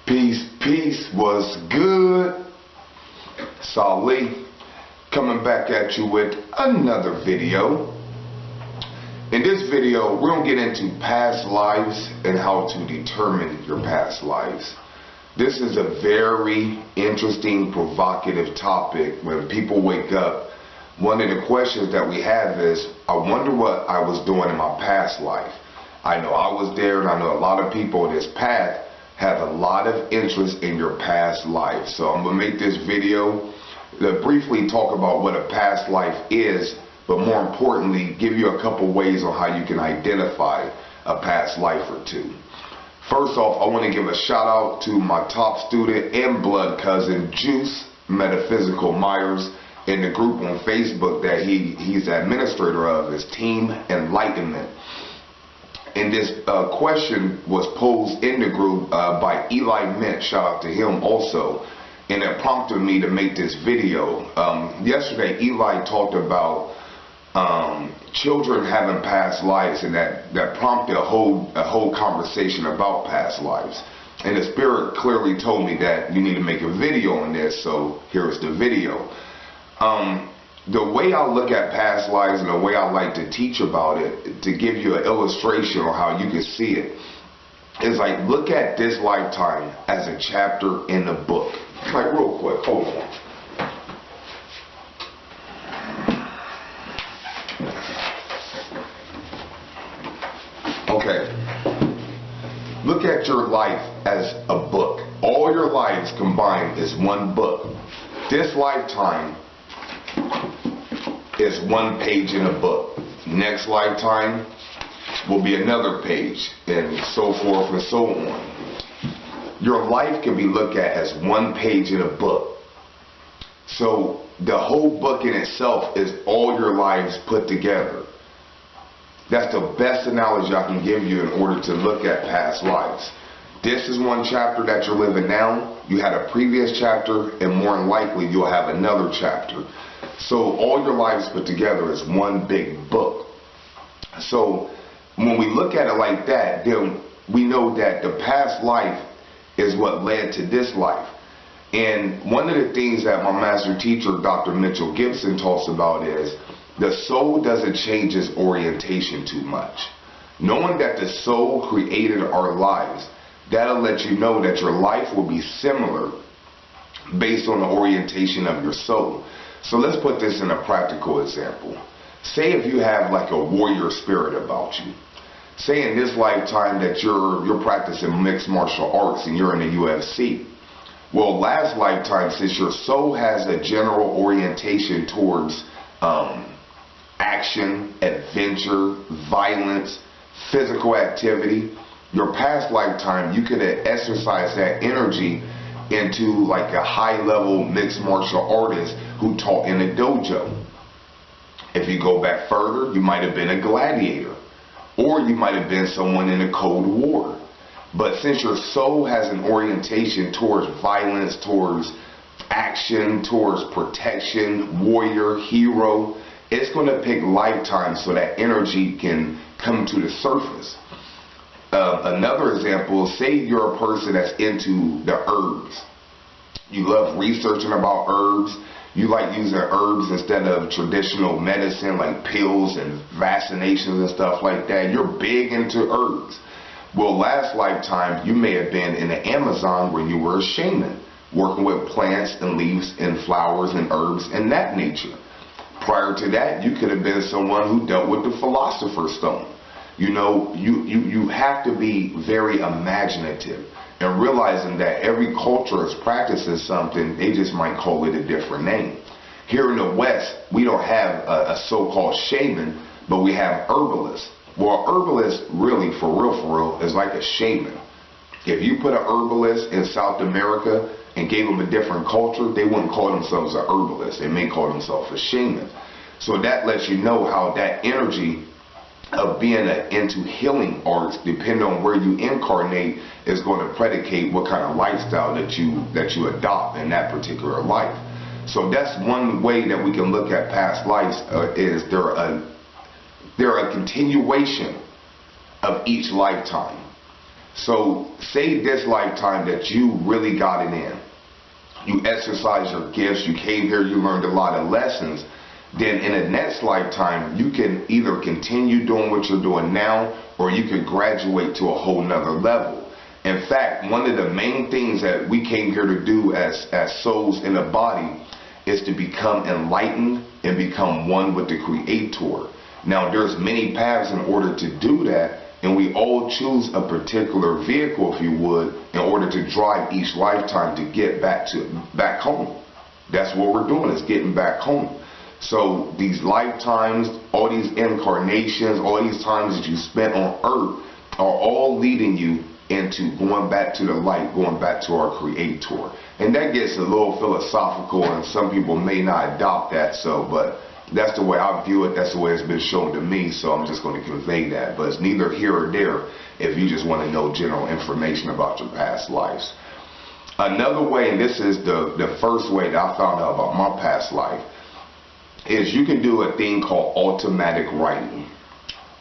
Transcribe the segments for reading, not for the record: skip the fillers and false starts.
Peace was good. Sali coming back at you with another video. In this video, we're going to get into past lives and how to determine your past lives. This is a very interesting, provocative topic. When people wake up, one of the questions that we have is, I wonder what I was doing in my past life. I know I was there, and I know a lot of people in this path have a lot of interest in your past life. So I'm going to make this video to briefly talk about what a past life is, but more importantly, give you a couple ways on how you can identify a past life or two. First off, I want to give a shout out to my top student and blood cousin, Juice Metaphysical Myers, in the group on Facebook that he's the administrator of, is Team Enlightenment. And this question was posed in the group by Eli Mint. Shout out to him also. And it prompted me to make this video. Yesterday, Eli talked about children having past lives, and that prompted a whole conversation about past lives. And the Spirit clearly told me that you need to make a video on this, so here's the video. The way I look at past lives and the way I like to teach about it, to give you an illustration on how you can see it, is like, look at this lifetime as a chapter in a book. Like, real quick, hold on. Okay. Look at your life as a book. All your lives combined is one book. This lifetime is one page in a book. Next lifetime will be another page, and so forth and so on. Your life can be looked at as one page in a book. So the whole book in itself is all your lives put together. That's the best analogy I can give you in order to look at past lives. This is one chapter that you're living now. You had a previous chapter, and more than likely you'll have another chapter. So all your lives put together is one big book. So when we look at it like that, then we know that the past life is what led to this life. And one of the things that my master teacher, Dr. Mitchell Gibson, talks about is the soul doesn't change its orientation too much. Knowing that the soul created our lives, that'll let you know that your life will be similar based on the orientation of your soul. So let's put this in a practical example. Say if you have like a warrior spirit about you. Say in this lifetime that you're practicing mixed martial arts and you're in the UFC. Well, last lifetime, since your soul has a general orientation towards action, adventure, violence, physical activity, your past lifetime, you could exercise that energy into like a high-level mixed martial artist who taught in a dojo. If you go back further, you might have been a gladiator, or you might have been someone in a Cold War. But since your soul has an orientation towards violence, towards action, towards protection, warrior, hero, it's going to pick lifetimes so that energy can come to the surface. Another example, say you're a person that's into the herbs. You love researching about herbs. You like using herbs instead of traditional medicine like pills and vaccinations and stuff like that. You're big into herbs. Well, last lifetime, you may have been in the Amazon where you were a shaman, working with plants and leaves and flowers and herbs and that nature. Prior to that, you could have been someone who dealt with the Philosopher's Stone. You know, you have to be very imaginative and realizing that every culture is practicing something, they just might call it a different name. Here in the West, we don't have a so-called shaman, but we have herbalists. Well, an herbalist really, for real, is like a shaman. If you put an herbalist in South America and gave them a different culture, they wouldn't call themselves an herbalist. They may call themselves a shaman. So that lets you know how that energy of being into healing arts, depending on where you incarnate, is going to predicate what kind of lifestyle that you adopt in that particular life. So that's one way that we can look at past lives, is they're a continuation of each lifetime. So say this lifetime that you really got it in. You exercised your gifts, you came here, you learned a lot of lessons. Then in the next lifetime, you can either continue doing what you're doing now, or you could graduate to a whole nother level. In fact, one of the main things that we came here to do as souls in a body is to become enlightened and become one with the Creator. Now, there's many paths in order to do that, and we all choose a particular vehicle, if you would, in order to drive each lifetime to get back home. That's what we're doing, is getting back home. So these lifetimes, all these incarnations, all these times that you spent on earth are all leading you into going back to the light, going back to our Creator. And that gets a little philosophical, and some people may not adopt that, but that's the way I view it. That's the way it's been shown to me, so I'm just going to convey that. But it's neither here or there if you just want to know general information about your past lives. Another way, and this is the first way that I found out about my past life, is you can do a thing called automatic writing.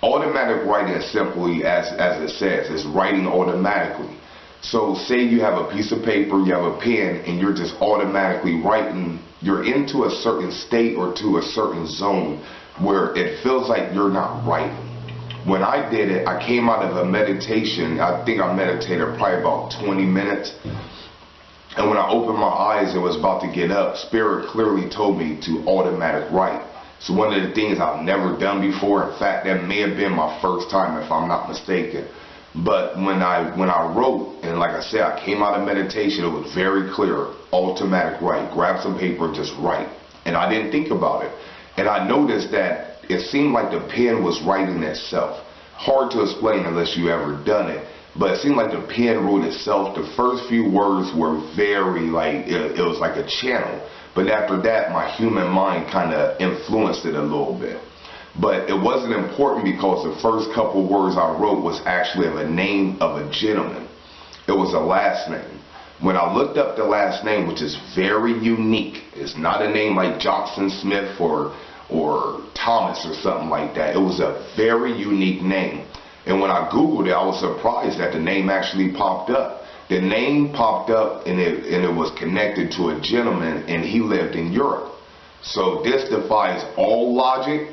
Automatic writing is simply, as it says, is writing automatically. So say you have a piece of paper, you have a pen, and you're just automatically writing. You're into a certain state or to a certain zone where it feels like you're not writing. When I did it, I came out of a meditation. I think I meditated probably about 20 minutes. And when I opened my eyes and was about to get up, Spirit clearly told me to automatic write. So one of the things I've never done before. In fact, that may have been my first time, if I'm not mistaken. But when I wrote, and like I said, I came out of meditation, it was very clear, automatic write. Grab some paper and just write. And I didn't think about it. And I noticed that it seemed like the pen was writing itself. Hard to explain unless you ever done it. But it seemed like the pen wrote itself. The first few words were very it was like a channel. But after that, my human mind kind of influenced it a little bit. But it wasn't important because the first couple words I wrote was actually of a name of a gentleman. It was a last name. When I looked up the last name, which is very unique, it's not a name like Johnson Smith or Thomas or something like that. It was a very unique name. And when I Googled it, I was surprised that the name actually popped up. The name popped up and it was connected to a gentleman, and he lived in Europe. So this defies all logic,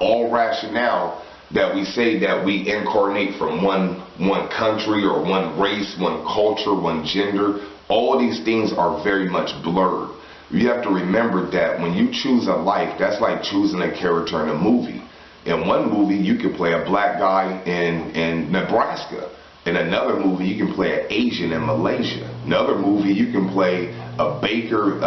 all rationale, that we say that we incarnate from one country or one race, one culture, one gender. All these things are very much blurred. You have to remember that when you choose a life, that's like choosing a character in a movie. In one movie, you can play a black guy in Nebraska. In another movie, you can play an Asian in Malaysia. Another movie, you can play a baker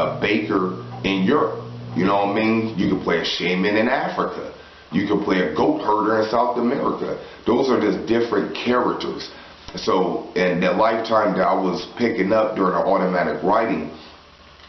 in Europe. You know what I mean? You can play a shaman in Africa. You can play a goat herder in South America. Those are just different characters. So in the lifetime that I was picking up during the automatic writing,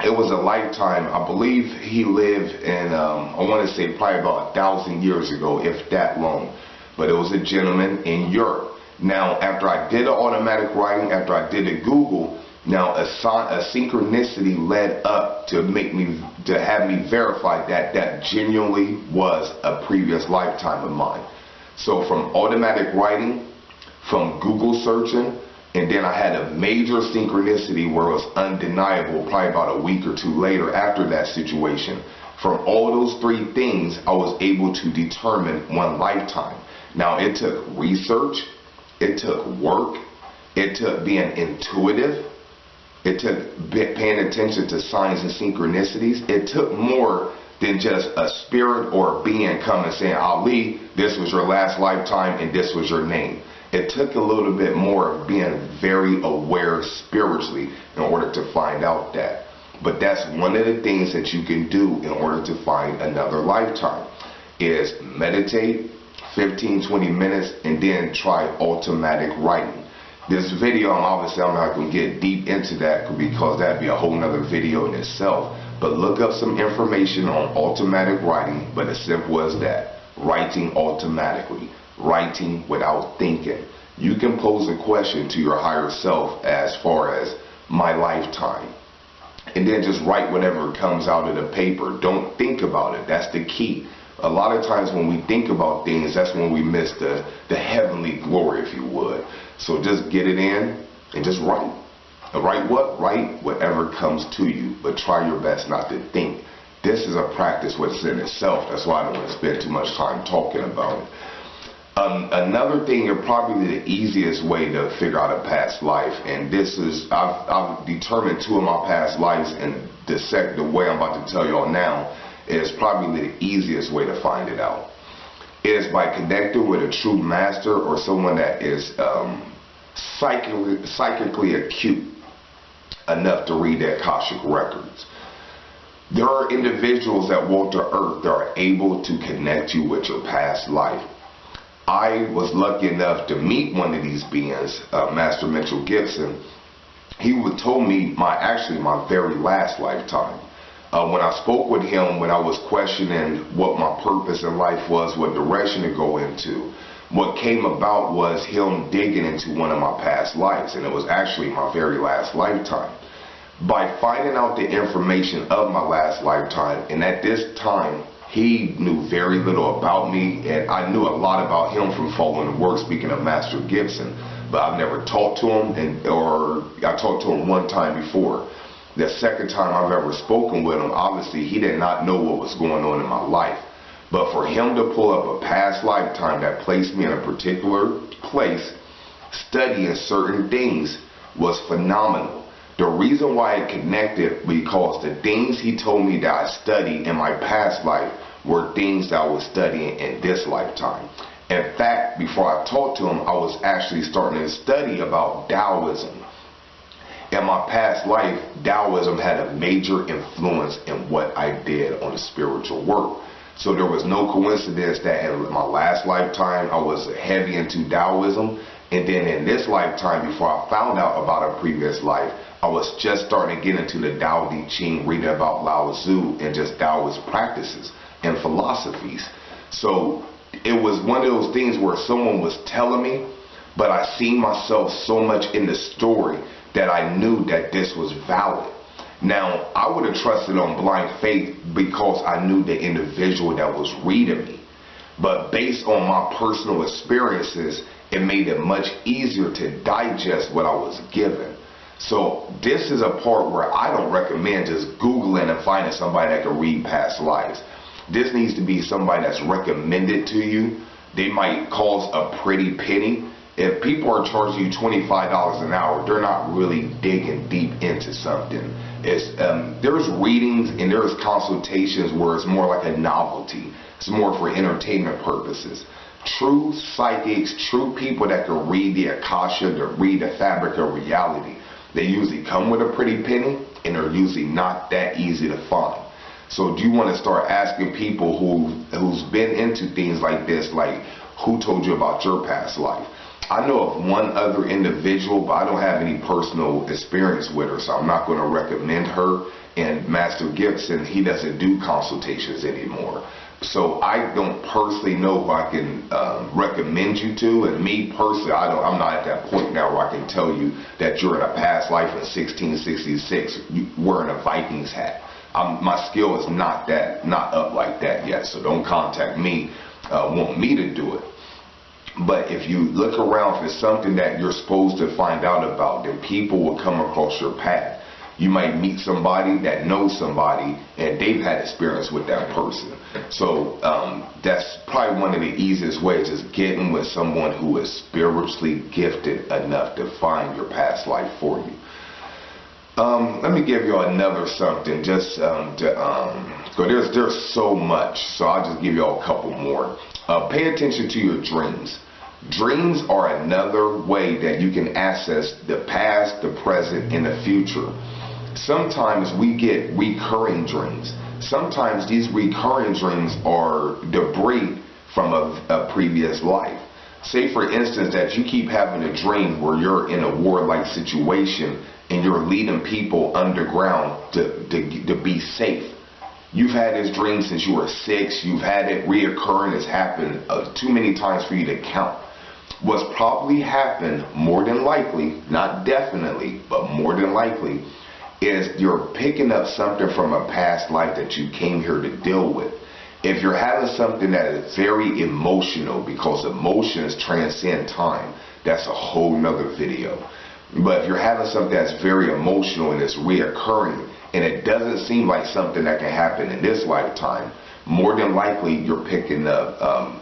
it was a lifetime. I believe he lived in, I want to say probably about 1,000 years ago, if that long. But it was a gentleman in Europe. Now, after I did the automatic writing, after I did the Google, now a synchronicity led up to have me verify that genuinely was a previous lifetime of mine. So from automatic writing, from Google searching, and then I had a major synchronicity where it was undeniable probably about a week or two later after that situation. From all those three things, I was able to determine one lifetime. Now, it took research, it took work, it took being intuitive, it took paying attention to signs and synchronicities. It took more than just a spirit or a being coming saying, Ali, this was your last lifetime and this was your name. It took a little bit more of being very aware spiritually in order to find out that. But that's one of the things that you can do in order to find another lifetime, is meditate 15-20 minutes and then try automatic writing. This video, I'm not going to get deep into that because that'd be a whole nother video in itself. But look up some information on automatic writing, but as simple as that. Writing automatically. Writing without thinking. You can pose a question to your higher self as far as my lifetime. And then just write whatever comes out of the paper. Don't think about it. That's the key. A lot of times when we think about things, that's when we miss the heavenly glory, if you would. So just get it in and just write. Write what? Write whatever comes to you, but try your best not to think. This is a practice within itself. That's why I don't want to spend too much time talking about it. Another thing, or probably the easiest way to figure out a past life, and this is, I've determined 2 of my past lives, and the way I'm about to tell y'all now is probably the easiest way to find it out. It is by connecting with a true master or someone that is psychically acute enough to read the akashic records. There are individuals that walk the earth that are able to connect you with your past life. I was lucky enough to meet one of these beings, Master Mitchell Gibson. He told me my very last lifetime. When I spoke with him, when I was questioning what my purpose in life was, what direction to go into, what came about was him digging into one of my past lives, and it was actually my very last lifetime. By finding out the information of my last lifetime, and at this time, he knew very little about me, and I knew a lot about him from following the work, speaking of Master Gibson, but I've never talked to him, or I talked to him one time before. The second time I've ever spoken with him, obviously he did not know what was going on in my life. But for him to pull up a past lifetime that placed me in a particular place, studying certain things, was phenomenal. The reason why it connected, because the things he told me that I studied in my past life were things that I was studying in this lifetime. In fact, before I talked to him, I was actually starting to study about Taoism. In my past life, Taoism had a major influence in what I did on the spiritual work. So there was no coincidence that in my last lifetime, I was heavy into Taoism. And then in this lifetime, before I found out about a previous life, I was just starting to get into the Tao Te Ching, reading about Lao Tzu and just Taoist practices and philosophies. So it was one of those things where someone was telling me, but I seen myself so much in the story that I knew that this was valid. Now, I would have trusted on blind faith because I knew the individual that was reading me. But based on my personal experiences, it made it much easier to digest what I was given. So this is a part where I don't recommend just Googling and finding somebody that can read past lives. This needs to be somebody that's recommended to you. They might cost a pretty penny. If people are charging you $25 an hour, they're not really digging deep into something. There's readings and there's consultations where it's more like a novelty. It's more for entertainment purposes. True psychics, true people that can read the akasha, that read the fabric of reality, they usually come with a pretty penny, and they're usually not that easy to find. So do you want to start asking people who's been into things like this, like who told you about your past life? I know of one other individual, but I don't have any personal experience with her, so I'm not going to recommend her. And Master Gibson, he doesn't do consultations anymore. So I don't personally know who I can recommend you to. And me personally, I'm not at that point now where I can tell you that you're in a past life in 1666 wearing a Vikings hat. My skill is not up like that yet. So don't contact me, want me to do it. But if you look around for something that you're supposed to find out about, then people will come across your path. You might meet somebody that knows somebody and they've had experience with that person. So that's probably one of the easiest ways, is getting with someone who is spiritually gifted enough to find your past life for you. Let me give you another something just there's so much, so I'll just give you all a couple more. Pay attention to your dreams. Dreams are another way that you can access the past, the present, and the future. Sometimes we get recurring dreams. Sometimes these recurring dreams are debris from a previous life. Say for instance that you keep having a dream where you're in a war-like situation and you're leading people underground to be safe. You've had this dream since you were 6. You've had it reoccurring. It's happened too many times for you to count. What's probably happened, more than likely, not definitely, but more than likely, is you're picking up something from a past life that you came here to deal with. If you're having something that is very emotional, because emotions transcend time, that's a whole nother video. But if you're having something that's very emotional and it's reoccurring, and it doesn't seem like something that can happen in this lifetime, more than likely you're picking up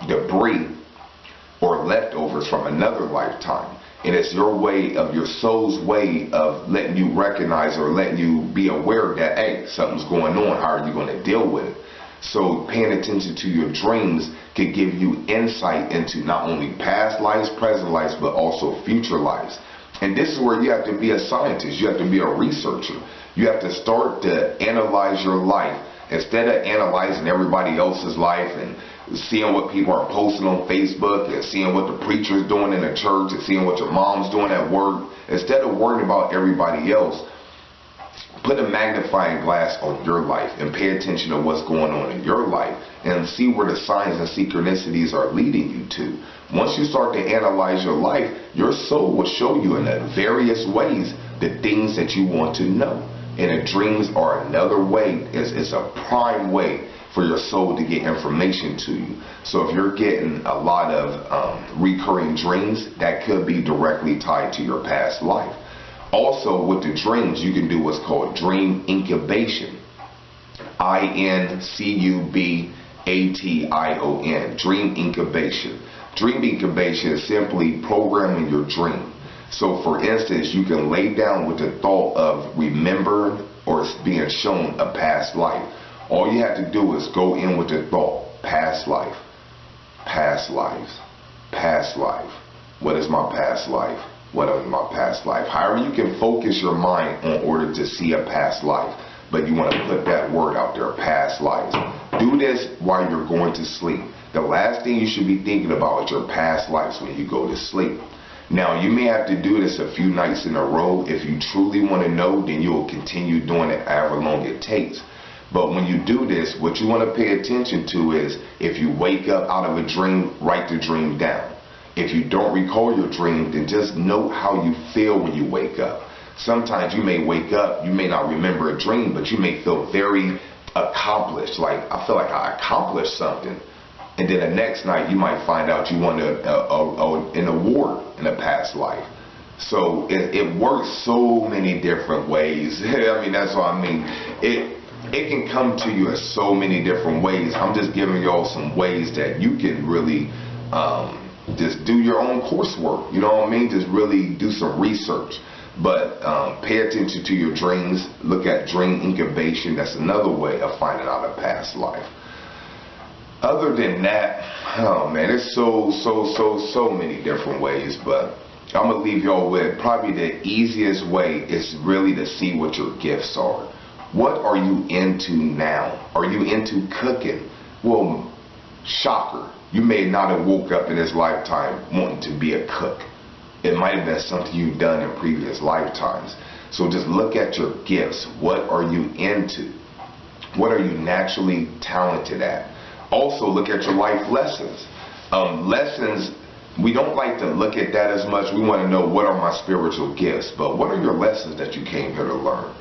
debris or leftovers from another lifetime. And it's your way of your soul's way of letting you recognize or letting you be aware that, hey, something's going on. How are you going to deal with it? So paying attention to your dreams can give you insight into not only past lives, present lives, but also future lives. And this is where you have to be a scientist. You have to be a researcher. You have to start to analyze your life instead of analyzing everybody else's life and seeing what people are posting on Facebook and seeing what the preacher's doing in the church and seeing what your mom's doing at work. Instead of worrying about everybody else, put a magnifying glass on your life and pay attention to what's going on in your life and see where the signs and synchronicities are leading you to. Once you start to analyze your life, your soul will show you in various ways the things that you want to know. And the dreams are another way, it's a prime way for your soul to get information to you. So if you're getting a lot of recurring dreams, that could be directly tied to your past life. Also, with the dreams, you can do what's called dream incubation. INCUBATION, dream incubation. Dream incubation is simply programming your dream. So for instance, you can lay down with the thought of remembering or being shown a past life. All you have to do is go in with the thought, past life, past lives, past life. What is my past life? What is my past life? However, you can focus your mind in order to see a past life, but you want to put that word out there, past lives. Do this while you're going to sleep. The last thing you should be thinking about is your past lives when you go to sleep. Now, you may have to do this a few nights in a row. If you truly want to know, then you'll continue doing it however long it takes. But when you do this, what you want to pay attention to is if you wake up out of a dream, write the dream down. If you don't recall your dream, then just note how you feel when you wake up. Sometimes you may wake up, you may not remember a dream, but you may feel very accomplished. Like, I feel like I accomplished something. And then the next night you might find out you won an award in a past life. So it works so many different ways. I mean, that's what I mean. It can come to you in so many different ways. I'm just giving y'all some ways that you can really just do your own coursework. You know what I mean? Just really do some research. But pay attention to your dreams. Look at dream incubation. That's another way of finding out a past life. Other than that, oh man, there's so many different ways, but I'm gonna leave y'all with probably the easiest way is really to see what your gifts are. What are you into now? Are you into cooking? Well, shocker, you may not have woke up in this lifetime wanting to be a cook. It might have been something you've done in previous lifetimes. So just look at your gifts. What are you into? What are you naturally talented at? Also, look at your life lessons. Lessons, we don't like to look at that as much. We want to know what are my spiritual gifts, but what are your lessons that you came here to learn?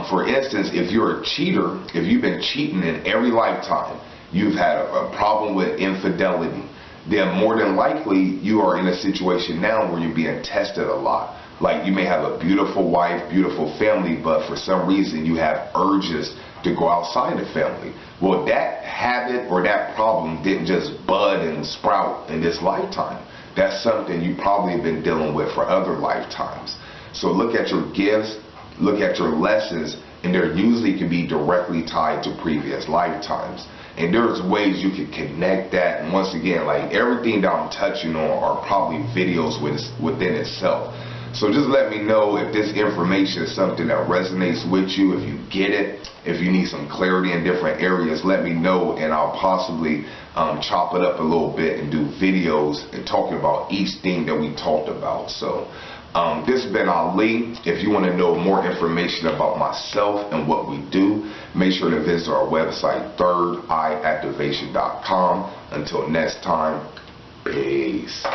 For instance, if you're a cheater, if you've been cheating in every lifetime, you've had a problem with infidelity, then more than likely you are in a situation now where you're being tested a lot. Like you may have a beautiful wife, beautiful family, but for some reason you have urges to go outside the family. Well, that habit or that problem didn't just bud and sprout in this lifetime. That's something you probably have been dealing with for other lifetimes. So look at your gifts, look at your lessons, and they usually can be directly tied to previous lifetimes. And there's ways you can connect that. And once again, like everything that I'm touching on are probably videos within itself. So just let me know if this information is something that resonates with you, if you get it, if you need some clarity in different areas, let me know and I'll possibly chop it up a little bit and do videos and talking about each thing that we talked about. So this has been Ali. If you want to know more information about myself and what we do, make sure to visit our website, thirdeyeactivation.com. Until next time, peace.